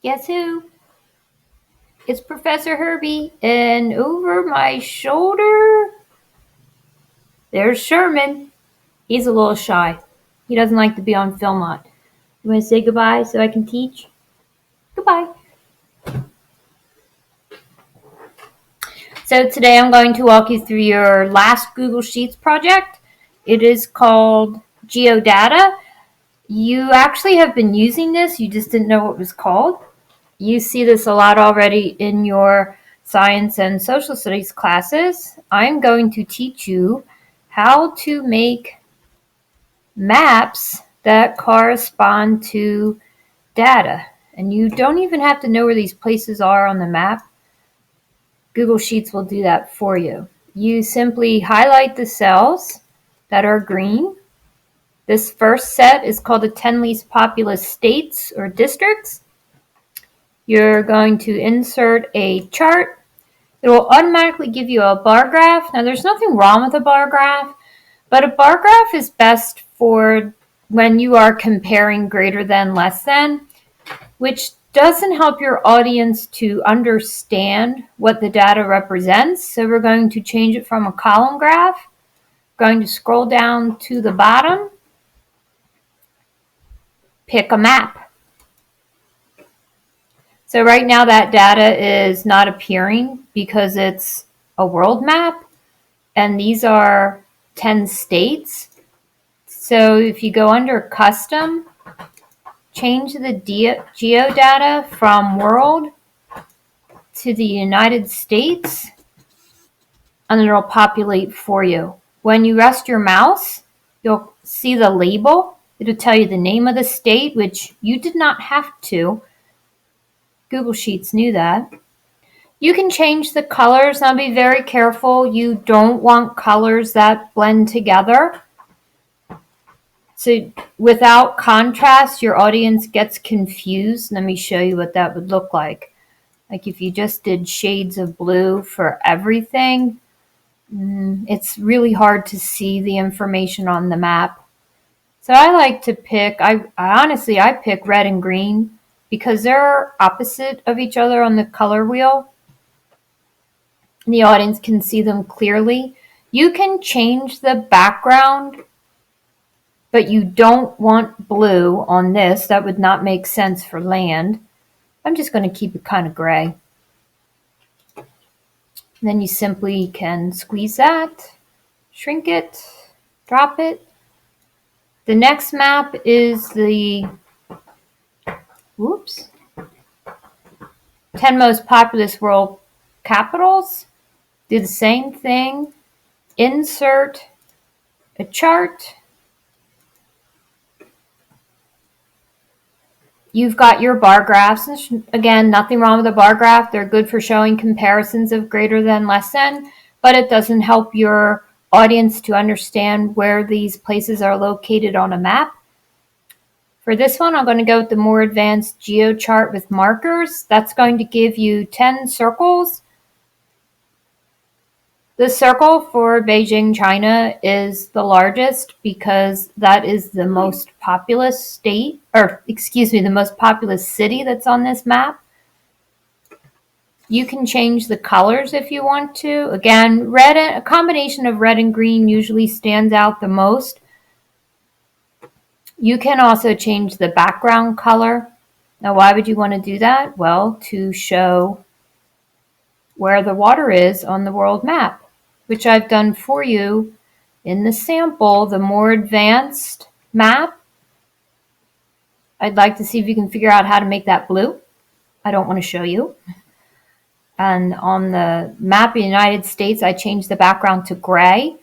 Guess who? It's Professor Herbie, and over my shoulder, there's Sherman. He's a little shy. He doesn't like to be on film a lot. You want to say goodbye so I can teach? Goodbye. So today I'm going to walk you through your last Google Sheets project. It is called Geo Data. You actually have been using this, you just didn't know what it was called. You see this a lot already in your science and social studies classes. I'm going to teach you how to make maps that correspond to data. And you don't even have to know where these places are on the map. Google Sheets will do that for you. You simply highlight the cells that are green. This first set is called the 10 least populous states or districts. You're going to insert a chart. It will automatically give you a bar graph. Now, there's nothing wrong with a bar graph, but a bar graph is best for when you are comparing greater than, less than, which doesn't help your audience to understand what the data represents. So we're going to change it from a column graph. Going to scroll down to the bottom, pick a map. So right now that data is not appearing because it's a world map, and these are 10 states. So if you go under custom, change the geo data from world to the United States, and it'll populate for you. When you rest your mouse, you'll see the label. It'll tell you the name of the state, which you did not have to. Google Sheets knew that. You can change the colors. Now be very careful. You don't want colors that blend together. So without contrast, your audience gets confused. Let me show you what that would look like. Like if you just did shades of blue for everything, it's really hard to see the information on the map. So I like to pick, I honestly pick red and green because they're opposite of each other on the color wheel. The audience can see them clearly. You can change the background, but you don't want blue on this. That would not make sense for land. I'm just going to keep it kind of gray. Then you simply can squeeze that, shrink it, drop it. The next map is the 10 most populous world capitals. Do the same thing. Insert a chart. You've got your bar graphs. Again, nothing wrong with a bar graph. They're good for showing comparisons of greater than, less than, but it doesn't help your audience to understand where these places are located on a map. For this one, I'm going to go with the more advanced Geo Chart with markers. That's going to give you 10 circles. The circle for Beijing, China is the largest because that is the most populous state, the most populous city that's on this map. You can change the colors if you want to. Again, a combination of red and green usually stands out the most. You can also change the background color. Now, why would you want to do that? Well, to show where the water is on the world map, which I've done for you in the sample, the more advanced map. I'd like to see if you can figure out how to make that blue. I don't want to show you. And on the map of the United States, I changed the background to gray.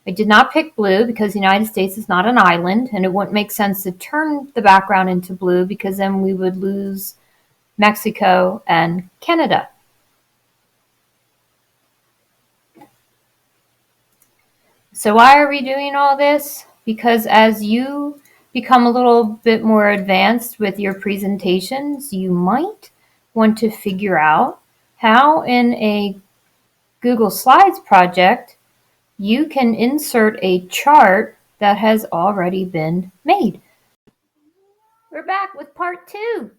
I did not pick blue because the United States is not an island, and it wouldn't make sense to turn the background into blue because then we would lose Mexico and Canada. So why are we doing all this? Because as you become a little bit more advanced with your presentations, you might want to figure out how in a Google Slides project you can insert a chart that has already been made. We're back with part 2.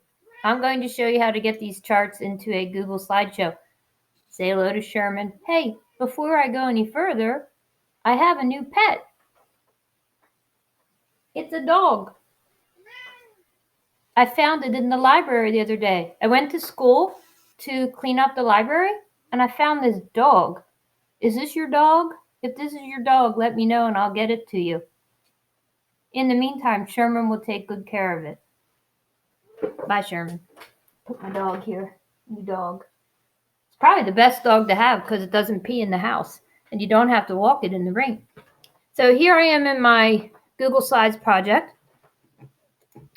I'm going to show you how to get these charts into a Google slideshow. Say hello to Sherman. Hey, before I go any further, I have a new pet. It's a dog. I found it in the library the other day. I went to school to clean up the library and I found this dog. Is this your dog? If this is your dog, let me know and I'll get it to you. In the meantime, Sherman will take good care of it. Bye, Sherman. Put my dog here. New dog. It's probably the best dog to have because it doesn't pee in the house and you don't have to walk it in the rain. So here I am in my Google Slides project.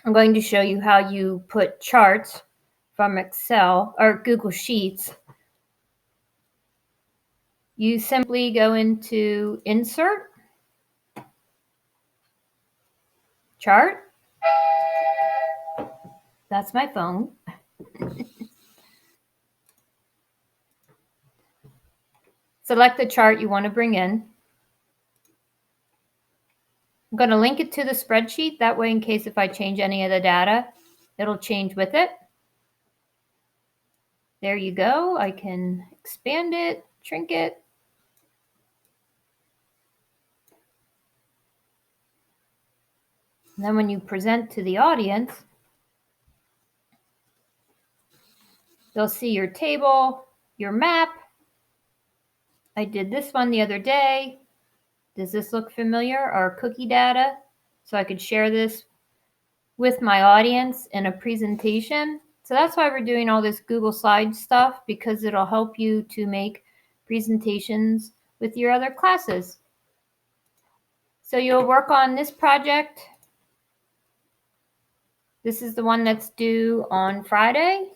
I'm going to show you how you put charts from Excel or Google Sheets. You simply go into Insert, Chart. That's my phone. Select the chart you want to bring in. I'm going to link it to the spreadsheet. That way, in case if I change any of the data, it'll change with it. There you go. I can expand it, shrink it. And then when you present to the audience, they'll see your table, your map. I did this one the other day. Does this look familiar? Our cookie data. So I could share this with my audience in a presentation. So that's why we're doing all this Google Slides stuff, because it'll help you to make presentations with your other classes. So you'll work on this project. This is the one that's due on Friday.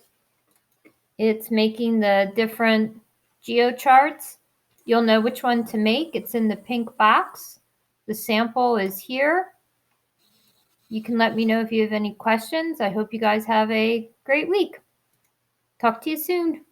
It's making the different Geo Charts. You'll know which one to make. It's in the pink box. The sample is here. You can let me know if you have any questions. I hope you guys have a great week. Talk to you soon.